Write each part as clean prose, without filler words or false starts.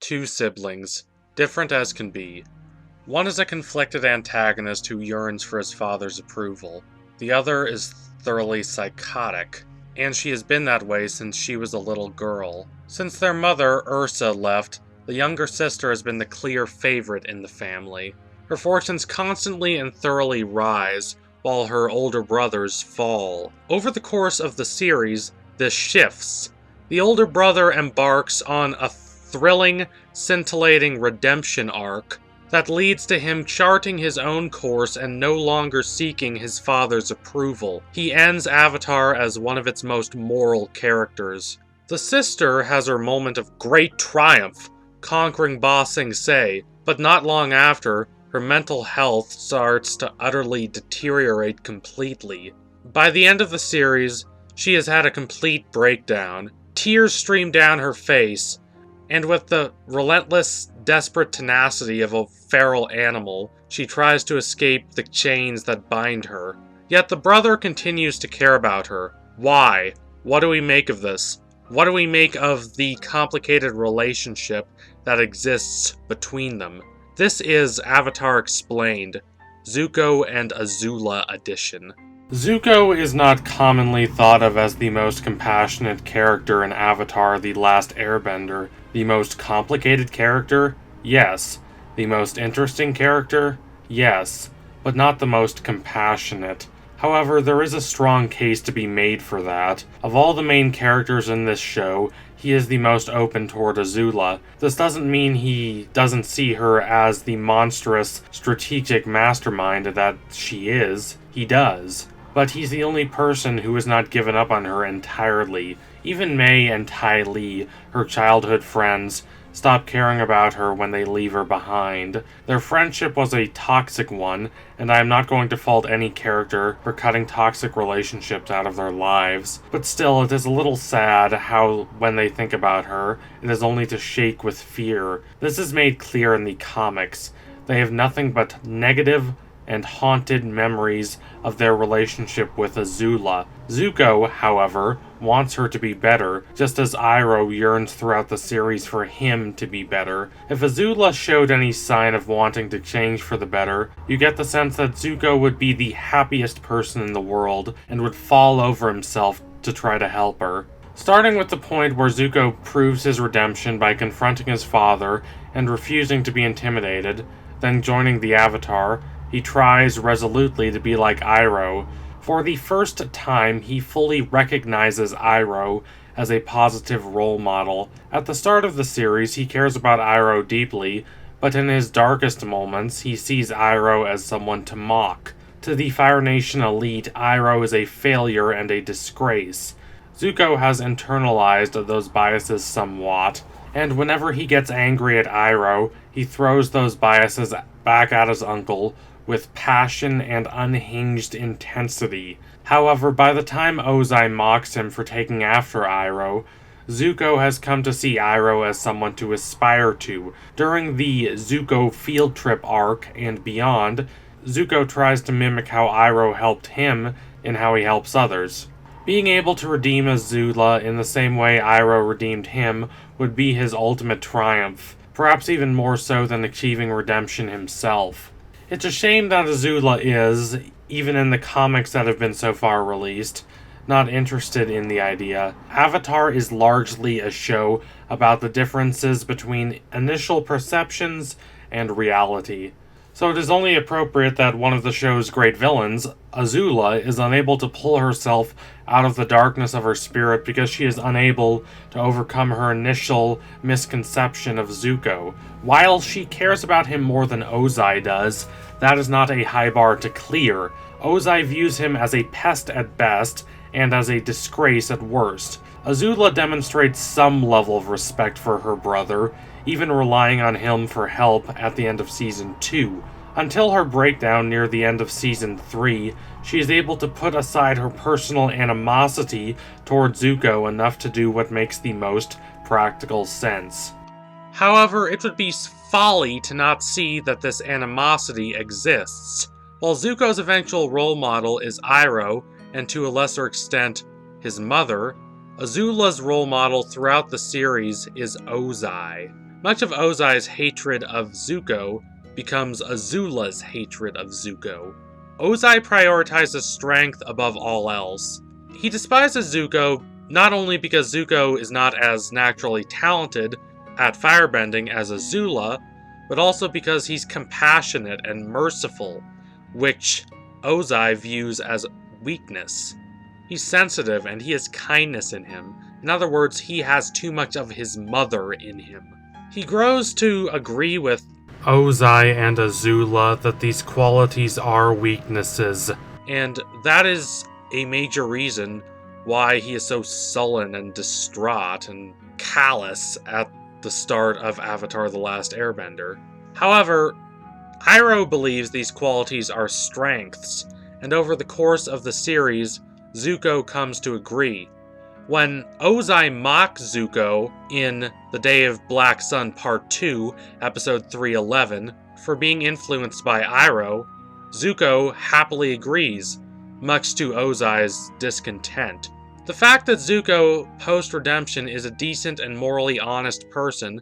two siblings, different as can be. One is a conflicted antagonist who yearns for his father's approval. The other is thoroughly psychotic, and she has been that way since she was a little girl. Since their mother, Ursa, left, the younger sister has been the clear favorite in the family. Her fortunes constantly and thoroughly rise, while her older brothers fall. Over the course of the series, this shifts. The older brother embarks on a thrilling, scintillating redemption arc that leads to him charting his own course and no longer seeking his father's approval. He ends Avatar as one of its most moral characters. The sister has her moment of great triumph, conquering Ba Sing Se, but not long after, her mental health starts to utterly deteriorate completely. By the end of the series, she has had a complete breakdown. Tears stream down her face, and with the relentless, desperate tenacity of a feral animal, she tries to escape the chains that bind her. Yet the brother continues to care about her. Why? What do we make of this? What do we make of the complicated relationship that exists between them? This is Avatar Explained, Zuko and Azula edition. Zuko is not commonly thought of as the most compassionate character in Avatar: The Last Airbender. The most complicated character? Yes. The most interesting character? Yes. But not the most compassionate. However, there is a strong case to be made for that. Of all the main characters in this show, he is the most open toward Azula. This doesn't mean he doesn't see her as the monstrous, strategic mastermind that she is. He does. But he's the only person who has not given up on her entirely. Even Mei and Ty Lee, her childhood friends, stop caring about her when they leave her behind. Their friendship was a toxic one, and I am not going to fault any character for cutting toxic relationships out of their lives. But still, it is a little sad how, when they think about her, it is only to shake with fear. This is made clear in the comics. They have nothing but negative and haunted memories of their relationship with Azula. Zuko, however, wants her to be better, just as Iroh yearns throughout the series for him to be better. If Azula showed any sign of wanting to change for the better, you get the sense that Zuko would be the happiest person in the world and would fall over himself to try to help her. Starting with the point where Zuko proves his redemption by confronting his father and refusing to be intimidated, then joining the Avatar, he tries resolutely to be like Iroh. For the first time, he fully recognizes Iroh as a positive role model. At the start of the series, he cares about Iroh deeply, but in his darkest moments, he sees Iroh as someone to mock. To the Fire Nation elite, Iroh is a failure and a disgrace. Zuko has internalized those biases somewhat, and whenever he gets angry at Iroh, he throws those biases back at his uncle with passion and unhinged intensity. However, by the time Ozai mocks him for taking after Iroh, Zuko has come to see Iroh as someone to aspire to. During the Zuko field trip arc and beyond, Zuko tries to mimic how Iroh helped him and how he helps others. Being able to redeem Azula in the same way Iroh redeemed him would be his ultimate triumph, perhaps even more so than achieving redemption himself. It's a shame that Azula is, even in the comics that have been so far released, not interested in the idea. Avatar is largely a show about the differences between initial perceptions and reality. So it is only appropriate that one of the show's great villains, Azula, is unable to pull herself out of the darkness of her spirit because she is unable to overcome her initial misconception of Zuko. While she cares about him more than Ozai does, that is not a high bar to clear. Ozai views him as a pest at best, and as a disgrace at worst. Azula demonstrates some level of respect for her brother, even relying on him for help at the end of Season 2. Until her breakdown near the end of Season 3, she is able to put aside her personal animosity toward Zuko enough to do what makes the most practical sense. However, it would be folly to not see that this animosity exists. While Zuko's eventual role model is Iroh, and to a lesser extent, his mother, Azula's role model throughout the series is Ozai. Much of Ozai's hatred of Zuko becomes Azula's hatred of Zuko. Ozai prioritizes strength above all else. He despises Zuko not only because Zuko is not as naturally talented at firebending as Azula, but also because he's compassionate and merciful, which Ozai views as weakness. He's sensitive and he has kindness in him. In other words, he has too much of his mother in him. He grows to agree with Ozai and Azula that these qualities are weaknesses, and that is a major reason why he is so sullen and distraught and callous at the start of Avatar: The Last Airbender. However, Iroh believes these qualities are strengths, and over the course of the series, Zuko comes to agree. When Ozai mocks Zuko in The Day of Black Sun Part 2, Episode 311, for being influenced by Iroh, Zuko happily agrees, much to Ozai's discontent. The fact that Zuko, post-redemption, is a decent and morally honest person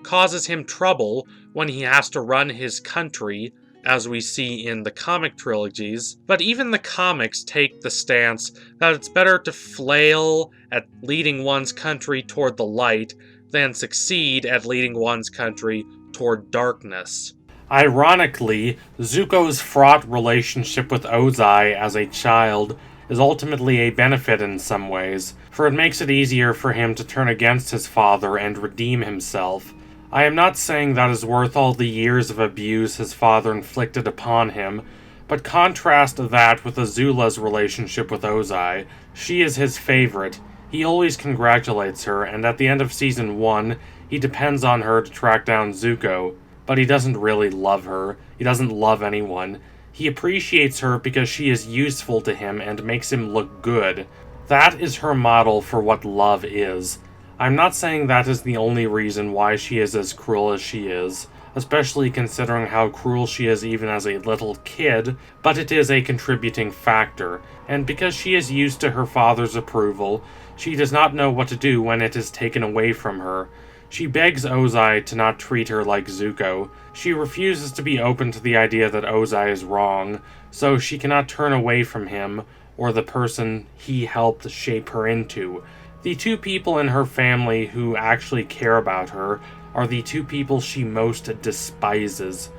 causes him trouble when he has to run his country, as we see in the comic trilogies, but even the comics take the stance that it's better to flail at leading one's country toward the light than succeed at leading one's country toward darkness. Ironically, Zuko's fraught relationship with Ozai as a child is ultimately a benefit in some ways, for it makes it easier for him to turn against his father and redeem himself. I am not saying that is worth all the years of abuse his father inflicted upon him, but contrast that with Azula's relationship with Ozai. She is his favorite. He always congratulates her, and at the end of Season 1, he depends on her to track down Zuko. But he doesn't really love her. He doesn't love anyone. He appreciates her because she is useful to him and makes him look good. That is her model for what love is. I'm not saying that is the only reason why she is as cruel as she is, especially considering how cruel she is even as a little kid, but it is a contributing factor, and because she is used to her father's approval, she does not know what to do when it is taken away from her. She begs Ozai to not treat her like Zuko. She refuses to be open to the idea that Ozai is wrong, so she cannot turn away from him, or the person he helped shape her into. The two people in her family who actually care about her are the two people she most despises.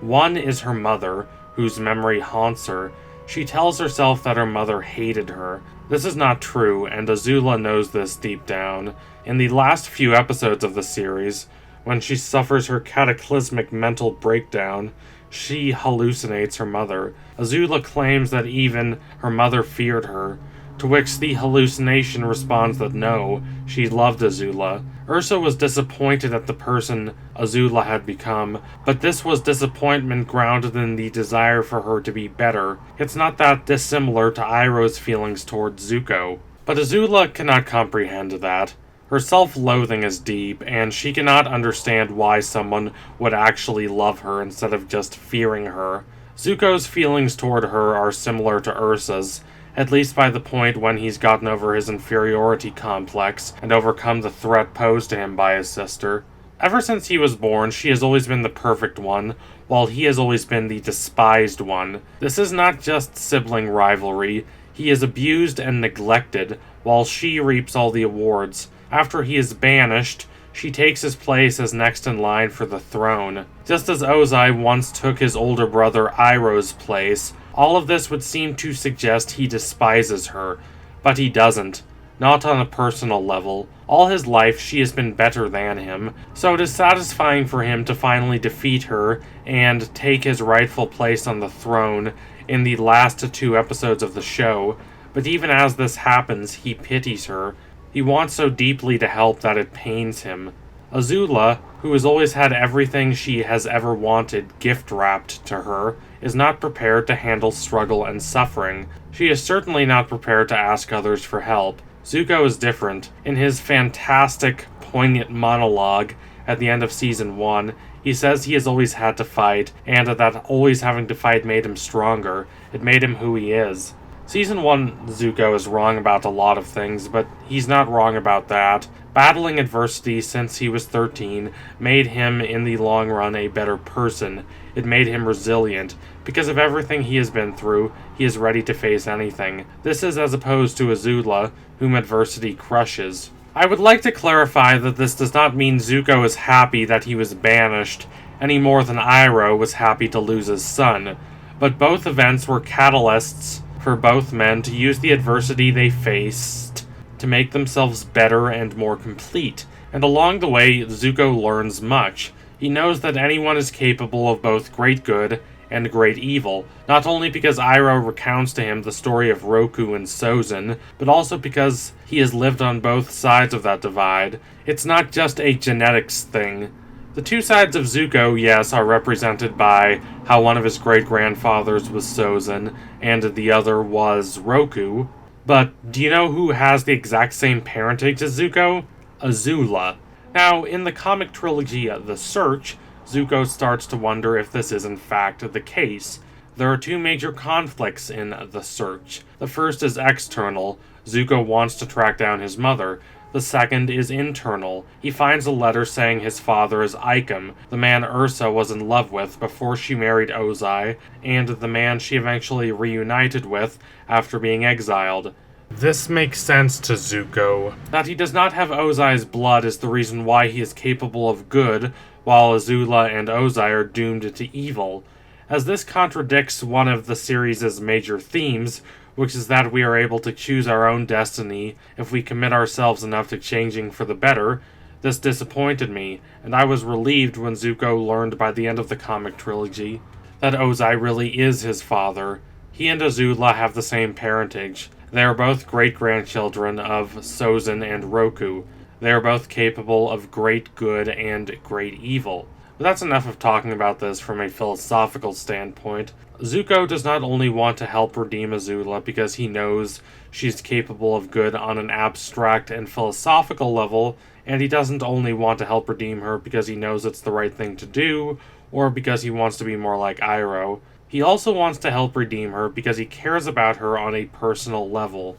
One is her mother, whose memory haunts her. She tells herself that her mother hated her. This is not true, and Azula knows this deep down. In the last few episodes of the series, when she suffers her cataclysmic mental breakdown, she hallucinates her mother. Azula claims that even her mother feared her, to which the hallucination responds that no, she loved Azula. Ursa was disappointed at the person Azula had become, but this was disappointment grounded in the desire for her to be better. It's not that dissimilar to Iroh's feelings towards Zuko. But Azula cannot comprehend that. Her self-loathing is deep, and she cannot understand why someone would actually love her instead of just fearing her. Zuko's feelings toward her are similar to Ursa's, at least by the point when he's gotten over his inferiority complex and overcome the threat posed to him by his sister. Ever since he was born, she has always been the perfect one, while he has always been the despised one. This is not just sibling rivalry. He is abused and neglected, while she reaps all the awards. After he is banished, she takes his place as next in line for the throne. Just as Ozai once took his older brother Iroh's place, all of this would seem to suggest he despises her, but he doesn't. Not on a personal level. All his life she has been better than him, so it is satisfying for him to finally defeat her and take his rightful place on the throne in the last 2 episodes of the show. But even as this happens, he pities her. He wants so deeply to help that it pains him. Azula, who has always had everything she has ever wanted gift-wrapped to her, is not prepared to handle struggle and suffering. She is certainly not prepared to ask others for help. Zuko is different. In his fantastic, poignant monologue at the end of Season 1, he says he has always had to fight, and that always having to fight made him stronger. It made him who he is. Season 1 Zuko is wrong about a lot of things, but he's not wrong about that. Battling adversity since he was 13 made him, in the long run, a better person. It made him resilient. Because of everything he has been through, he is ready to face anything. This is as opposed to Azula, whom adversity crushes. I would like to clarify that this does not mean Zuko is happy that he was banished, any more than Iroh was happy to lose his son. But both events were catalysts for both men to use the adversity they faced to make themselves better and more complete. And along the way, Zuko learns much. He knows that anyone is capable of both great good and great evil, not only because Iroh recounts to him the story of Roku and Sozin, but also because he has lived on both sides of that divide. It's not just a genetics thing. The two sides of Zuko, yes, are represented by how one of his great-grandfathers was Sozin, and the other was Roku. But do you know who has the exact same parentage as Zuko? Azula. Now, in the comic trilogy The Search, Zuko starts to wonder if this is in fact the case. There are two major conflicts in The Search. The first is external. Zuko wants to track down his mother. The second is internal. He finds a letter saying his father is Ikem, the man Ursa was in love with before she married Ozai, and the man she eventually reunited with after being exiled. This makes sense to Zuko. That he does not have Ozai's blood is the reason why he is capable of good, while Azula and Ozai are doomed to evil. As this contradicts one of the series' major themes, which is that we are able to choose our own destiny if we commit ourselves enough to changing for the better, this disappointed me, and I was relieved when Zuko learned by the end of the comic trilogy that Ozai really is his father. He and Azula have the same parentage. They are both great-grandchildren of Sozin and Roku. They are both capable of great good and great evil. But that's enough of talking about this from a philosophical standpoint. Zuko does not only want to help redeem Azula because he knows she's capable of good on an abstract and philosophical level, and he doesn't only want to help redeem her because he knows it's the right thing to do, or because he wants to be more like Iroh. He also wants to help redeem her because he cares about her on a personal level.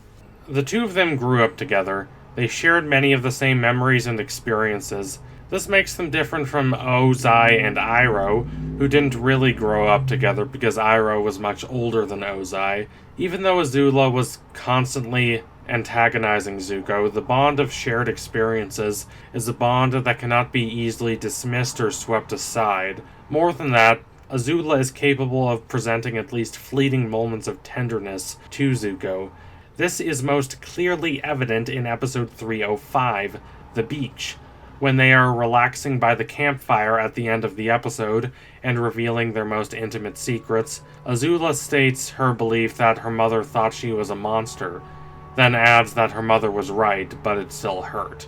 The two of them grew up together. They shared many of the same memories and experiences. This makes them different from Ozai and Iroh, who didn't really grow up together because Iroh was much older than Ozai. Even though Azula was constantly antagonizing Zuko, the bond of shared experiences is a bond that cannot be easily dismissed or swept aside. More than that, Azula is capable of presenting at least fleeting moments of tenderness to Zuko. This is most clearly evident in episode 305, The Beach, when they are relaxing by the campfire at the end of the episode and revealing their most intimate secrets. Azula states her belief that her mother thought she was a monster, then adds that her mother was right, but it still hurt.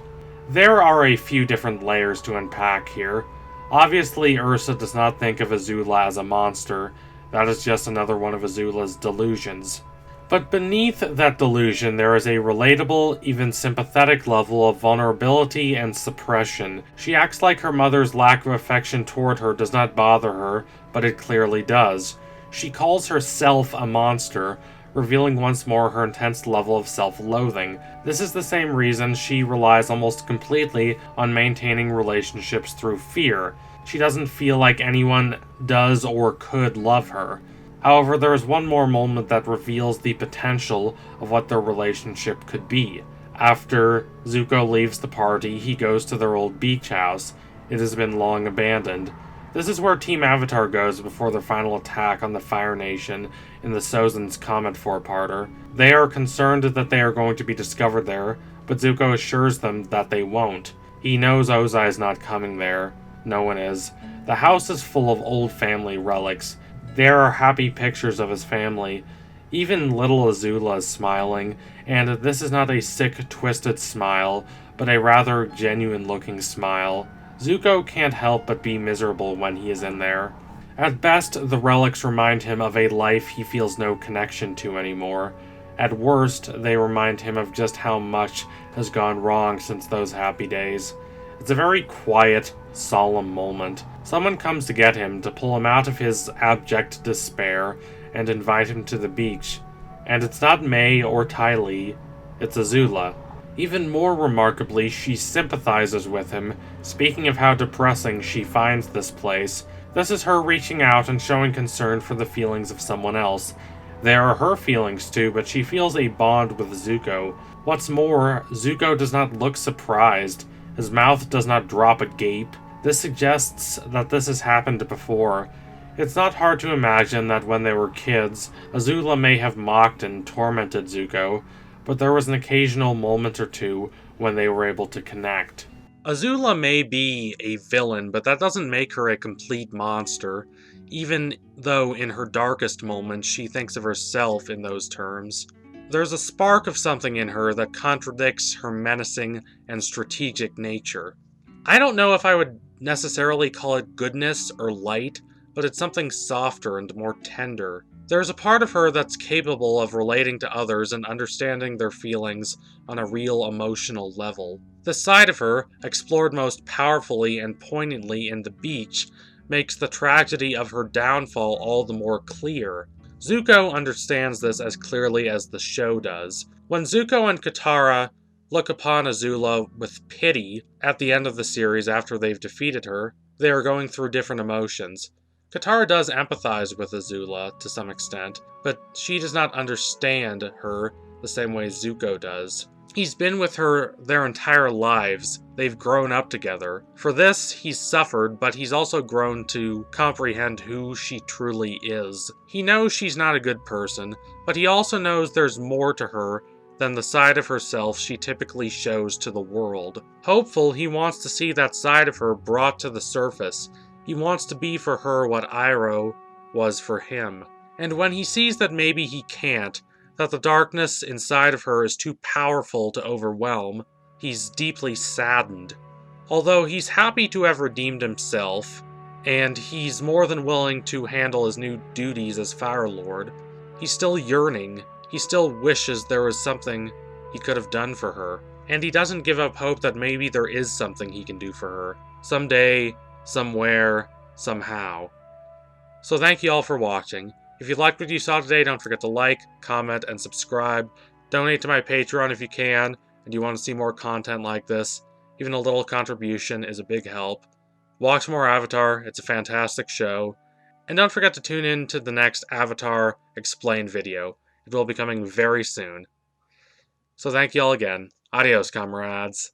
There are a few different layers to unpack here. Obviously, Ursa does not think of Azula as a monster. That is just another one of Azula's delusions. But beneath that delusion, there is a relatable, even sympathetic level of vulnerability and suppression. She acts like her mother's lack of affection toward her does not bother her, but it clearly does. She calls herself a monster, revealing once more her intense level of self-loathing. This is the same reason she relies almost completely on maintaining relationships through fear. She doesn't feel like anyone does or could love her. However, there is one more moment that reveals the potential of what their relationship could be. After Zuko leaves the party, he goes to their old beach house. It has been long abandoned. This is where Team Avatar goes before their final attack on the Fire Nation in the Sozin's Comet 4-parter. They are concerned that they are going to be discovered there, but Zuko assures them that they won't. He knows Ozai is not coming there. No one is. The house is full of old family relics. There are happy pictures of his family. Even little Azula is smiling, and this is not a sick, twisted smile, but a rather genuine-looking smile. Zuko can't help but be miserable when he is in there. At best, the relics remind him of a life he feels no connection to anymore. At worst, they remind him of just how much has gone wrong since those happy days. It's a very quiet, solemn moment. Someone comes to get him, to pull him out of his abject despair, and invite him to the beach. And it's not May or Ty Lee, it's Azula. Even more remarkably, she sympathizes with him, speaking of how depressing she finds this place. This is her reaching out and showing concern for the feelings of someone else. They are her feelings too, but she feels a bond with Zuko. What's more, Zuko does not look surprised. His mouth does not drop agape. This suggests that this has happened before. It's not hard to imagine that when they were kids, Azula may have mocked and tormented Zuko, but there was an occasional moment or two when they were able to connect. Azula may be a villain, but that doesn't make her a complete monster, even though in her darkest moments she thinks of herself in those terms. There's a spark of something in her that contradicts her menacing and strategic nature. I don't know if I would necessarily call it goodness or light, but it's something softer and more tender. There's a part of her that's capable of relating to others and understanding their feelings on a real emotional level. This side of her, explored most powerfully and poignantly in The Beach, makes the tragedy of her downfall all the more clear. Zuko understands this as clearly as the show does. When Zuko and Katara look upon Azula with pity at the end of the series after they've defeated her, they are going through different emotions. Katara does empathize with Azula to some extent, but she does not understand her the same way Zuko does. He's been with her their entire lives. They've grown up together. For this, he's suffered, but he's also grown to comprehend who she truly is. He knows she's not a good person, but he also knows there's more to her than the side of herself she typically shows to the world. Hopeful, he wants to see that side of her brought to the surface. He wants to be for her what Iroh was for him. And when he sees that maybe he can't, that the darkness inside of her is too powerful to overwhelm, he's deeply saddened. Although he's happy to have redeemed himself, and he's more than willing to handle his new duties as Fire Lord, he's still yearning. He still wishes there was something he could have done for her. And he doesn't give up hope that maybe there is something he can do for her. Someday, somewhere, somehow. So thank you all for watching. If you liked what you saw today, don't forget to like, comment, and subscribe. Donate to my Patreon if you can, and you want to see more content like this. Even a little contribution is a big help. Watch more Avatar, it's a fantastic show. And don't forget to tune in to the next Avatar Explained video. It will be coming very soon. So thank you all again. Adios, comrades.